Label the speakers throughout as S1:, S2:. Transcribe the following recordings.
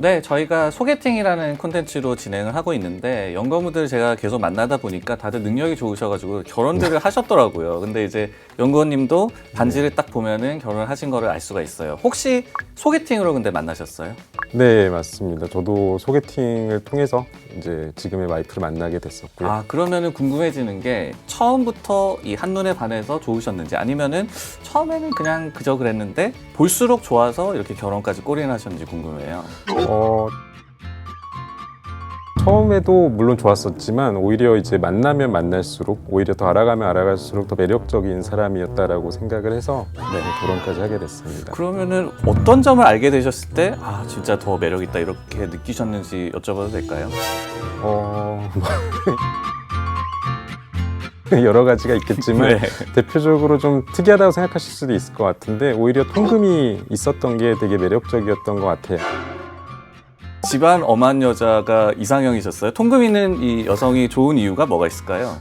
S1: 네, 저희가 소개팅이라는 콘텐츠로 진행을 하고 있는데 연구원분들 제가 계속 만나다 보니까 다들 능력이 좋으셔가지고 결혼들을 하셨더라고요. 근데 이제 연구원님도 반지를 딱 보면은 결혼을 하신 거를 알 수가 있어요. 혹시 소개팅으로 근데 만나셨어요?
S2: 네, 맞습니다. 저도 소개팅을 통해서 이제 지금의 와이프를 만나게 됐었고요.
S1: 아, 그러면은 궁금해지는 게 처음부터 이 한눈에 반해서 좋으셨는지 아니면은 처음에는 그냥 그저 그랬는데 볼수록 좋아서 이렇게 결혼까지 골인하셨는지 궁금해요.
S2: 처음에도 물론 좋았었지만 오히려 이제 만나면 만날수록 오히려 더 알아가면 알아갈수록 더 매력적인 사람이었다라고 생각을 해서 결혼까지 하게 됐습니다.
S1: 그러면은 어떤 점을 알게 되셨을 때 아, 진짜 더 매력 있다 이렇게 느끼셨는지 여쭤봐도 될까요?
S2: 여러 가지가 있겠지만
S1: 네.
S2: 대표적으로 좀 특이하다고 생각하실 수도 있을 것 같은데 오히려 통금이 있었던 게 되게 매력적이었던 것 같아요.
S1: 집안 엄한 여자가 이상형이셨어요? 통금 있는 이 여성이 좋은 이유가 뭐가 있을까요?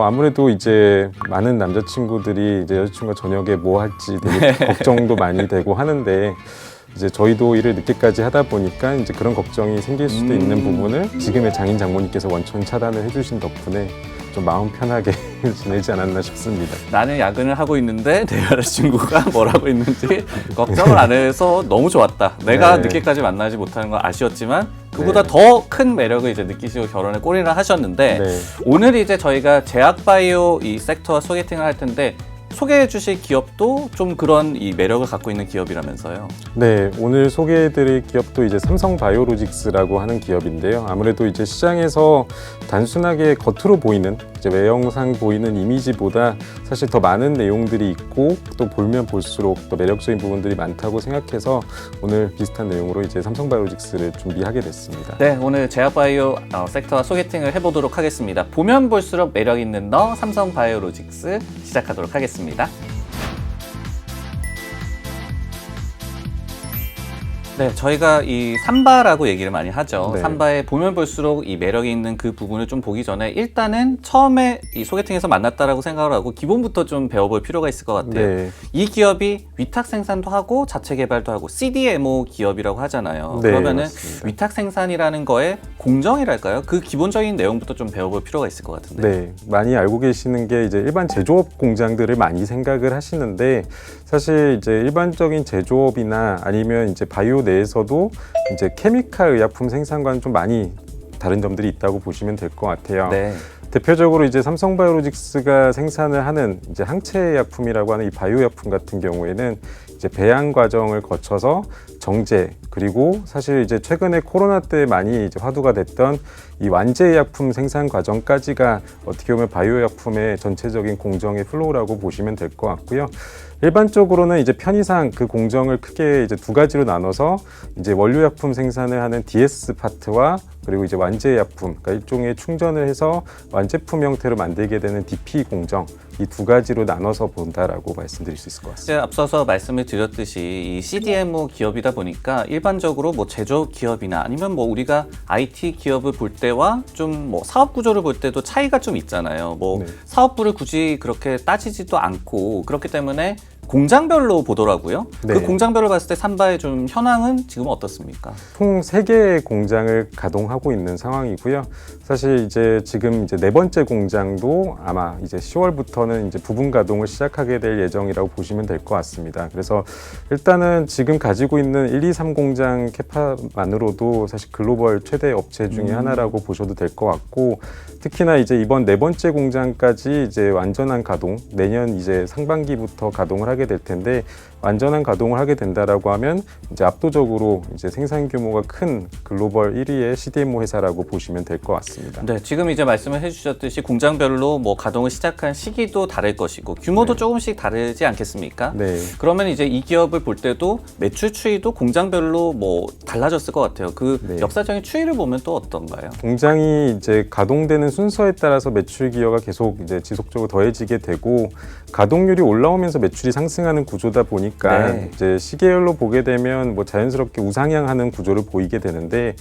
S2: 아무래도 이제 많은 남자친구들이 이제 여자친구가 저녁에 뭐 할지 되게 걱정도 많이 되고 하는데 이제 저희도 일을 늦게까지 하다 보니까 이제 그런 걱정이 생길 수도 있는 부분을 지금의 장인 장모님께서 원천 차단을 해주신 덕분에 좀 마음 편하게 지내지 않았나 싶습니다.
S1: 나는 야근을 하고 있는데 내 여자친구가 뭘 하고 있는지 걱정을 안 해서 너무 좋았다. 내가
S2: 네.
S1: 늦게까지 만나지 못하는 건 아쉬웠지만 그보다
S2: 네.
S1: 더 큰 매력을 이제 느끼시고 결혼에 골인을 하셨는데
S2: 네.
S1: 오늘 이제 저희가 제약바이오 이 섹터와 소개팅을 할 텐데 소개해 주실 기업도 좀 그런 이 매력을 갖고 있는 기업이라면서요.
S2: 네, 오늘 소개해드릴 기업도 이제 삼성바이오로직스라고 하는 기업인데요. 아무래도 이제 시장에서 단순하게 겉으로 보이는 이제 외형상 보이는 이미지보다 사실 더 많은 내용들이 있고 또 보면 볼수록 더 매력적인 부분들이 많다고 생각해서 오늘 비슷한 내용으로 이제 삼성바이오로직스를 준비하게 됐습니다.
S1: 네, 오늘 제약바이오 섹터와 소개팅을 해보도록 하겠습니다. 보면 볼수록 매력 있는 너 삼성바이오로직스 시작하도록 하겠습니다. 네, 저희가 이 삼바라고 얘기를 많이 하죠.
S2: 네.
S1: 삼바에 보면 볼수록 이 매력이 있는 그 부분을 좀 보기 전에 일단은 처음에 이 소개팅에서 만났다라고 생각을 하고 기본부터 좀 배워볼 필요가 있을 것 같아요.
S2: 네.
S1: 이 기업이 위탁 생산도 하고 자체 개발도 하고 CDMO 기업이라고 하잖아요.
S2: 네,
S1: 그러면은
S2: 맞습니다.
S1: 위탁 생산이라는 거에 공정이랄까요? 그 기본적인 내용부터 좀 배워볼 필요가 있을 것 같은데.
S2: 네, 많이 알고 계시는 게 이제 일반 제조업 공장들을 많이 생각을 하시는데 사실 이제 일반적인 제조업이나 아니면 이제 바이오 내에서도 이제 케미칼 의약품 생산과는 좀 많이 다른 점들이 있다고 보시면 될 것 같아요.
S1: 네.
S2: 대표적으로 이제 삼성바이오로직스가 생산을 하는 이제 항체 약품이라고 하는 이 바이오 약품 같은 경우에는 이제 배양 과정을 거쳐서 정제 그리고 사실 이제 최근에 코로나 때 많이 이제 화두가 됐던 이 완제 약품 생산 과정까지가 어떻게 보면 바이오 약품의 전체적인 공정의 플로우라고 보시면 될 것 같고요. 일반적으로는 이제 편의상 그 공정을 크게 이제 두 가지로 나눠서 이제 원료약품 생산을 하는 DS 파트와 그리고 이제 완제약품, 그러니까 일종의 충전을 해서 완제품 형태로 만들게 되는 DP 공정 이 두 가지로 나눠서 본다라고 말씀드릴 수 있을 것 같습니다.
S1: 이제 앞서서 말씀을 드렸듯이 이 CDMO 기업이다 보니까 일반적으로 뭐 제조업 기업이나 아니면 뭐 우리가 IT 기업을 볼 때와 좀 뭐 사업 구조를 볼 때도 차이가 좀 있잖아요. 뭐
S2: 네.
S1: 사업부를 굳이 그렇게 따지지도 않고 그렇기 때문에 공장별로 보더라고요.
S2: 네.
S1: 그 공장별로 봤을 때 삼바의 좀 현황은 지금 어떻습니까?
S2: 총 3개의 공장을 가동하고 있는 상황이고요. 사실 이제 지금 이제 4번째 공장도 아마 이제 10월부터는 이제 부분 가동을 시작하게 될 예정이라고 보시면 될 것 같습니다. 그래서 일단은 지금 가지고 있는 1, 2, 3 공장 캐파만으로도 사실 글로벌 최대 업체 중에 하나라고 보셔도 될 것 같고 특히나 이제 이번 4번째 공장까지 이제 완전한 가동, 내년 이제 상반기부터 가동을 하게 될 텐데 완전한 가동을 하게 된다라고 하면 이제 압도적으로 이제 생산 규모가 큰 글로벌 1위의 CDMO 회사라고 보시면 될 것 같습니다.
S1: 네, 지금 이제 말씀을 해주셨듯이 공장별로 뭐 가동을 시작한 시기도 다를 것이고 규모도
S2: 네.
S1: 조금씩 다르지 않겠습니까?
S2: 네.
S1: 그러면 이제 이 기업을 볼 때도 매출 추이도 공장별로 뭐 달라졌을 것 같아요. 그
S2: 네.
S1: 역사적인 추이를 보면 또 어떤가요?
S2: 공장이 이제 가동되는 순서에 따라서 매출 기여가 계속 이제 지속적으로 더해지게 되고 가동률이 올라오면서 매출이 상승하는 구조다 보니까 보니까
S1: 네.
S2: 이제 시계열로 보게 되면 뭐 자연스럽게 우상향하는 구조를 보이게 되는데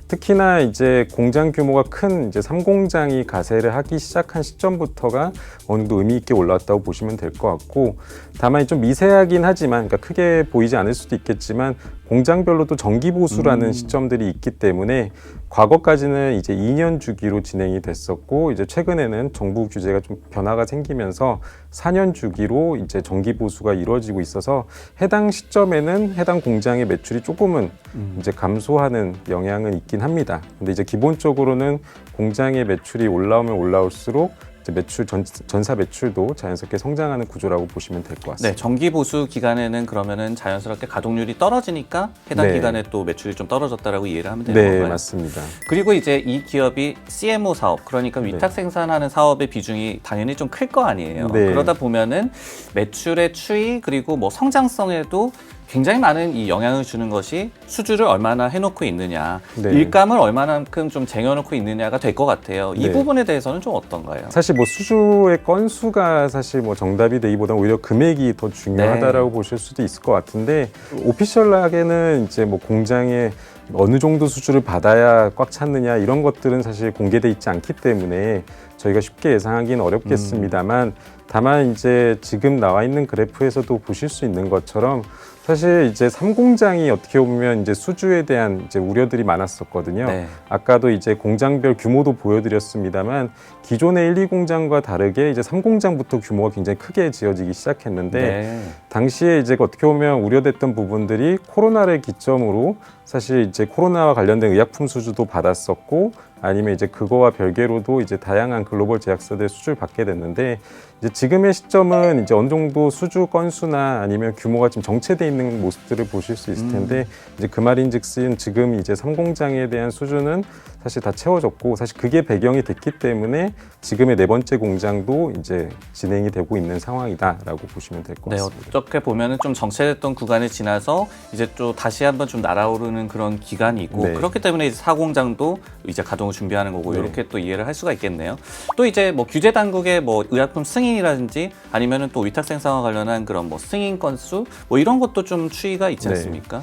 S2: 특히나 이제 공장 규모가 큰 이제 3공장이 가세를 하기 시작한 시점부터가 어느 정도 의미 있게 올라왔다고 보시면 될 것 같고 다만 좀 미세하긴 하지만 그러니까 크게 보이지 않을 수도 있겠지만 공장별로 또 정기 보수라는 시점들이 있기 때문에 과거까지는 이제 2년 주기로 진행이 됐었고 이제 최근에는 정부 규제가 좀 변화가 생기면서 4년 주기로 이제 정기 보수가 이루어지고 있어서 해당 시점에는 해당 공장의 매출이 조금은 이제 감소하는 영향은 있긴 합니다. 근데 이제 기본적으로는 공장의 매출이 올라오면 올라올수록 이제 매출 전사 매출도 자연스럽게 성장하는 구조라고 보시면 될 것 같습니다.
S1: 네, 정기 보수 기간에는 그러면은 자연스럽게 가동률이 떨어지니까 해당
S2: 네.
S1: 기간에 또 매출이 좀 떨어졌다라고 이해를 하면 되는
S2: 네,
S1: 건가요?
S2: 맞습니다.
S1: 그리고 이제 이 기업이 CMO 사업, 그러니까 위탁 생산하는 사업의 비중이 당연히 좀 클 거 아니에요.
S2: 네.
S1: 그러다 보면은 매출의 추이 그리고 뭐 성장성에도 굉장히 많은 이 영향을 주는 것이 수주를 얼마나 해놓고 있느냐,
S2: 네.
S1: 일감을 얼마만큼 좀 쟁여놓고 있느냐가 될 것 같아요. 이
S2: 네.
S1: 부분에 대해서는 좀 어떤가요?
S2: 사실 뭐 수주의 건수가 사실 뭐 정답이 되기보다는 오히려 금액이 더 중요하다라고 보실 수도 있을 것 같은데 오피셜하게는 이제 뭐 공장에 어느 정도 수주를 받아야 꽉 찼느냐 이런 것들은 사실 공개돼 있지 않기 때문에 저희가 쉽게 예상하기는 어렵겠습니다만 다만 이제 지금 나와 있는 그래프에서도 보실 수 있는 것처럼 사실 이제 3공장이 어떻게 보면 이제 수주에 대한 이제 우려들이 많았었거든요.
S1: 네.
S2: 아까도 이제 공장별 규모도 보여드렸습니다만 기존의 1, 2공장과 다르게 이제 3공장부터 규모가 굉장히 크게 지어지기 시작했는데
S1: 네.
S2: 당시에 이제 어떻게 보면 우려됐던 부분들이 코로나를 기점으로 사실 이제 코로나와 관련된 의약품 수주도 받았었고 아니면 이제 그거와 별개로도 이제 다양한 글로벌 제약사들의 수주를 받게 됐는데 이제 지금의 시점은 이제 어느 정도 수주 건수나 아니면 규모가 좀 정체돼 있는 모습들을 보실 수 있을 텐데 이제 그 말인즉슨 지금 이제 3공장에 대한 수주는 사실 다 채워졌고 사실 그게 배경이 됐기 때문에 지금의 네 번째 공장도 이제 진행이 되고 있는 상황이다라고 보시면 될 것
S1: 네,
S2: 같습니다.
S1: 어떻게 보면은 좀 정체됐던 구간을 지나서 이제 또 다시 한번 좀 날아오르는 그런 기간이고
S2: 네.
S1: 그렇기 때문에 이제 사공장도 이제 가동을 준비하는 거고
S2: 네.
S1: 이렇게 또 이해를 할 수가 있겠네요. 또 이제 뭐 규제 당국의 뭐 의약품 승인이라든지 아니면은 또 위탁 생산과 관련한 그런 뭐 승인 건수 뭐 이런 것도 좀 추이가 있지
S2: 네.
S1: 않습니까?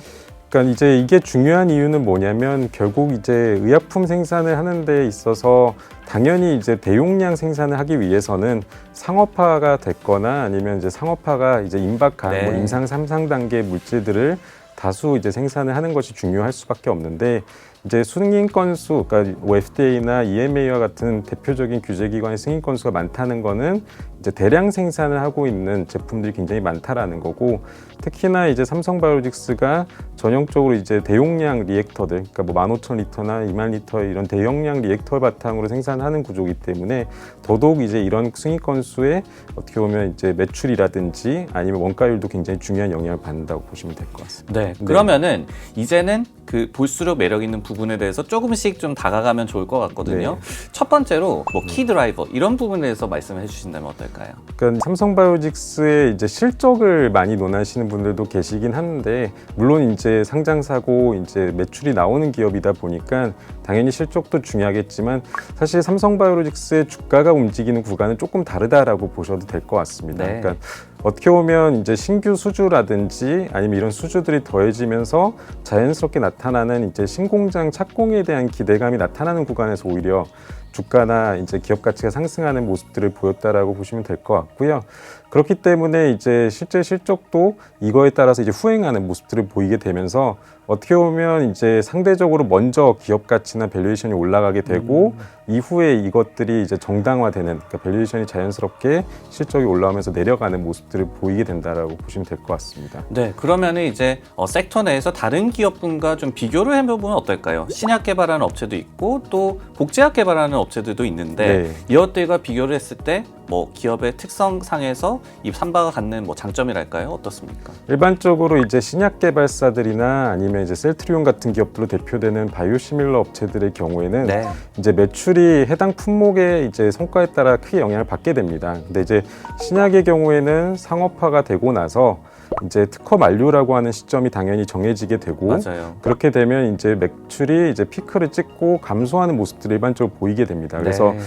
S2: 그러니까 이제 이게 중요한 이유는 뭐냐면 결국 이제 의약품 생산을 하는 데 있어서 당연히 이제 대용량 생산을 하기 위해서는 상업화가 됐거나 아니면 이제 상업화가 이제 임박한
S1: 네.
S2: 뭐 임상 3상 단계 물질들을 다수 이제 생산을 하는 것이 중요할 수밖에 없는데 이제 승인 건수, 그러니까 FDA나 EMA와 같은 대표적인 규제기관의 승인 건수가 많다는 거는 이제 대량 생산을 하고 있는 제품들이 굉장히 많다라는 거고 특히나 이제 삼성바이오로직스가 전형적으로 이제 대용량 리액터들, 그러니까 뭐 15,000리터나 20,000리터 이런 대용량 리액터 바탕으로 생산하는 구조이기 때문에 더더욱 이제 이런 승인 건수에 어떻게 보면 이제 매출이라든지 아니면 원가율도 굉장히 중요한 영향을 받는다고 보시면 될 것 같습니다.
S1: 네, 그러면은 이제는 그 볼수록 매력 있는 부분에 대해서 조금씩 좀 다가가면 좋을 것 같거든요.
S2: 네.
S1: 첫 번째로 뭐 키 드라이버 이런 부분에 대해서 말씀해 주신다면 어떨까요?
S2: 그러니까 삼성바이오직스의 이제 실적을 많이 논하시는 분들도 계시긴 하는데 물론 이제 상장사고 이제 매출이 나오는 기업이다 보니까 당연히 실적도 중요하겠지만 사실 삼성바이오로직스의 주가가 움직이는 구간은 조금 다르다라고 보셔도 될 것 같습니다.
S1: 네.
S2: 그러니까 어떻게 보면 이제 신규 수주라든지 아니면 이런 수주들이 더해지면서 자연스럽게 나타나는 이제 신공장 착공에 대한 기대감이 나타나는 구간에서 오히려 주가나 이제 기업 가치가 상승하는 모습들을 보였다라고 보시면 될 것 같고요. 그렇기 때문에 이제 실제 실적도 이거에 따라서 이제 후행하는 모습들을 보이게 되면서 어떻게 보면 이제 상대적으로 먼저 기업 가치나 밸류에이션이 올라가게 되고 이후에 이것들이 이제 정당화되는, 그러니까 밸류에이션이 자연스럽게 실적이 올라오면서 내려가는 모습들을 보이게 된다라고 보시면 될 것 같습니다.
S1: 네, 그러면은 이제 섹터 내에서 다른 기업분과 좀 비교를 해보면 어떨까요? 신약 개발하는 업체도 있고 또 복제약 개발하는 업체들도 있는데
S2: 네.
S1: 이것들과 비교를 했을 때 뭐 기업의 특성상에서 이 삼바가 갖는 뭐 장점이랄까요? 어떻습니까?
S2: 일반적으로 이제 신약 개발사들이나 아니면 이제 셀트리온 같은 기업들로 대표되는 바이오시밀러 업체들의 경우에는
S1: 네.
S2: 이제 매출이 해당 품목의 이제 성과에 따라 크게 영향을 받게 됩니다. 근데 이제 신약의 경우에는 상업화가 되고 나서 이제 특허 만료라고 하는 시점이 당연히 정해지게 되고
S1: 맞아요.
S2: 그렇게 되면 이제 매출이 이제 피크를 찍고 감소하는 모습들이 일반적으로 보이게 됩니다. 그래서
S1: 네.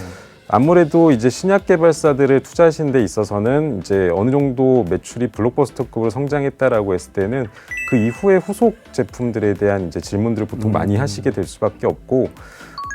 S2: 아무래도 이제 신약 개발사들을 투자하신 데 있어서는 이제 어느 정도 매출이 블록버스터급으로 성장했다라고 했을 때는 그 이후에 후속 제품들에 대한 이제 질문들을 보통 많이 하시게 될 수밖에 없고,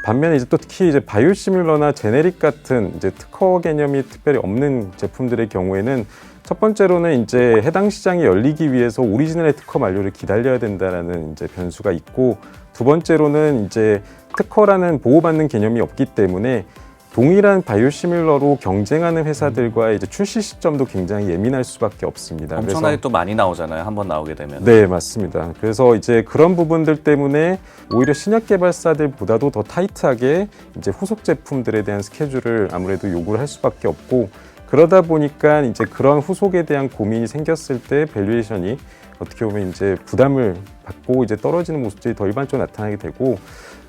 S2: 반면에 이제 또 특히 이제 바이오시밀러나 제네릭 같은 이제 특허 개념이 특별히 없는 제품들의 경우에는 첫 번째로는 이제 해당 시장이 열리기 위해서 오리지널의 특허 만료를 기다려야 된다라는 이제 변수가 있고, 두 번째로는 이제 특허라는 보호받는 개념이 없기 때문에 동일한 바이오시밀러로 경쟁하는 회사들과의 이제 출시 시점도 굉장히 예민할 수밖에 없습니다.
S1: 엄청나게 또 많이 나오잖아요. 한번 나오게 되면.
S2: 네, 맞습니다. 그래서 이제 그런 부분들 때문에 오히려 신약 개발사들보다도 더 타이트하게 이제 후속 제품들에 대한 스케줄을 아무래도 요구를 할 수밖에 없고, 그러다 보니까 이제 그런 후속에 대한 고민이 생겼을 때 밸류에이션이 어떻게 보면 이제 부담을 받고 이제 떨어지는 모습들이 더 일반적으로 나타나게 되고,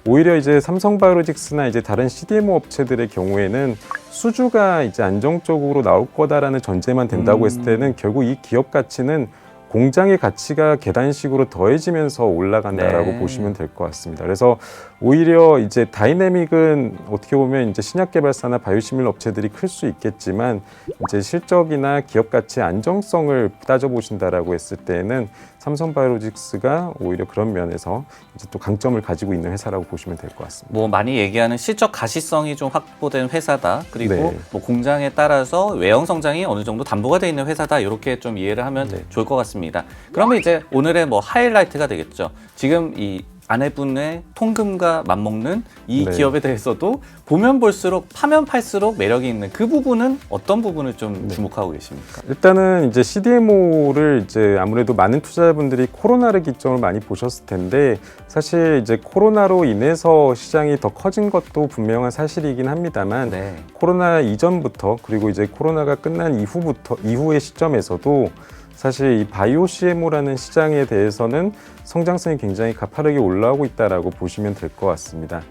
S2: 오히려 이제 삼성바이오로직스나 이제 다른 CDMO 업체들의 경우에는 수주가 이제 안정적으로 나올 거다라는 전제만 된다고 했을 때는 결국 이 기업 가치는 공장의 가치가 계단식으로 더해지면서 올라간다라고
S1: 네.
S2: 보시면 될 것 같습니다. 그래서 오히려 이제 다이내믹은 어떻게 보면 이제 신약 개발사나 바이오시밀러 업체들이 클 수 있겠지만 이제 실적이나 기업 가치의 안정성을 따져보신다라고 했을 때는 삼성바이오로직스가 오히려 그런 면에서 이제 또 강점을 가지고 있는 회사라고 보시면 될 것 같습니다.
S1: 뭐 많이 얘기하는 실적 가시성이 좀 확보된 회사다. 그리고
S2: 네.
S1: 뭐 공장에 따라서 외형 성장이 어느 정도 담보가 돼 있는 회사다. 이렇게 좀 이해를 하면 좋을 것 같습니다. 그러면 이제 오늘의 뭐 하이라이트가 되겠죠. 지금 이 아내분의 통금과 맞먹는 이
S2: 네.
S1: 기업에 대해서도 보면 볼수록 파면 팔수록 매력이 있는 그 부분은 어떤 부분을 좀 주목하고 계십니까?
S2: 일단은 이제 CDMO를 이제 아무래도 많은 투자자분들이 코로나를 기점으로 많이 보셨을 텐데, 사실 이제 코로나로 인해서 시장이 더 커진 것도 분명한 사실이긴 합니다만,
S1: 네.
S2: 코로나 이전부터 그리고 이제 코로나가 끝난 이후의 시점에서도 사실 이 바이오 CMO라는 시장에 대해서는 성장성이 굉장히 가파르게 올라오고 있다라고 보시면 될 것 같습니다.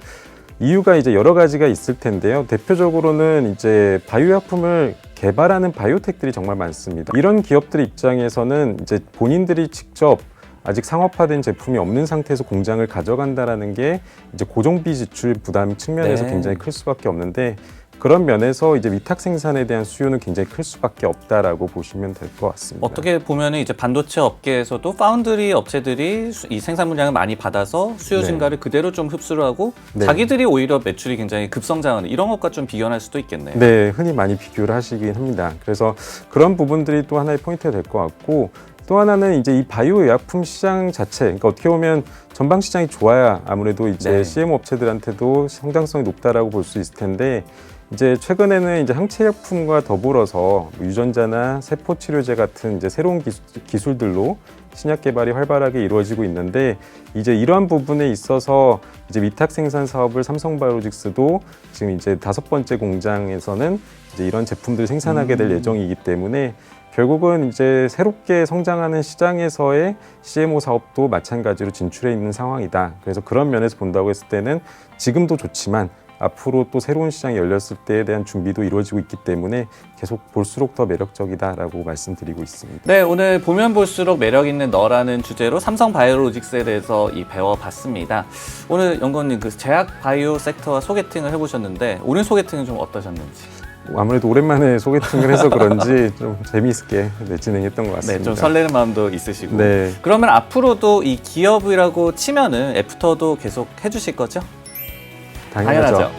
S2: 이유가 이제 여러 가지가 있을 텐데요. 대표적으로는 이제 바이오약품을 개발하는 바이오텍들이 정말 많습니다. 이런 기업들 입장에서는 이제 본인들이 직접 아직 상업화된 제품이 없는 상태에서 공장을 가져간다라는 게 이제 고정비 지출 부담 측면에서
S1: 네.
S2: 굉장히 클 수밖에 없는데, 그런 면에서 이제 위탁 생산에 대한 수요는 굉장히 클 수밖에 없다라고 보시면 될 것 같습니다.
S1: 어떻게 보면 이제 반도체 업계에서도 파운드리 업체들이 이 생산 물량을 많이 받아서 수요
S2: 네.
S1: 증가를 그대로 좀 흡수를 하고
S2: 네.
S1: 자기들이 오히려 매출이 굉장히 급성장하는 이런 것과 좀 비견할 수도 있겠네요.
S2: 네, 흔히 많이 비교를 하시긴 합니다. 그래서 그런 부분들이 또 하나의 포인트가 될 것 같고, 또 하나는 이제 이 바이오 의약품 시장 자체, 그러니까 어떻게 보면 전방 시장이 좋아야 아무래도 이제
S1: 네.
S2: CMO 업체들한테도 성장성이 높다라고 볼 수 있을 텐데, 이제 최근에는 이제 항체약품과 더불어서 유전자나 세포 치료제 같은 이제 새로운 기술들로 신약 개발이 활발하게 이루어지고 있는데, 이제 이러한 부분에 있어서 이제 위탁 생산 사업을 삼성바이오로직스도 지금 이제 5번째 공장에서는 이제 이런 제품들을 생산하게 될 예정이기 때문에, 결국은 이제 새롭게 성장하는 시장에서의 CMO 사업도 마찬가지로 진출해 있는 상황이다. 그래서 그런 면에서 본다고 했을 때는 지금도 좋지만 앞으로 또 새로운 시장이 열렸을 때에 대한 준비도 이루어지고 있기 때문에 계속 볼수록 더 매력적이다라고 말씀드리고 있습니다.
S1: 네, 오늘 보면 볼수록 매력 있는 너라는 주제로 삼성바이오로직스에 대해서 배워봤습니다. 오늘 연구원님 그 제약 바이오 섹터와 소개팅을 해보셨는데 오늘 소개팅은 좀 어떠셨는지?
S2: 아무래도 오랜만에 소개팅을 해서 그런지 좀 재미있게 진행했던 것 같습니다.
S1: 네, 좀 설레는 마음도 있으시고.
S2: 네.
S1: 그러면 앞으로도 이 기업이라고 치면은 애프터도 계속 해주실 거죠?
S2: 당연하죠.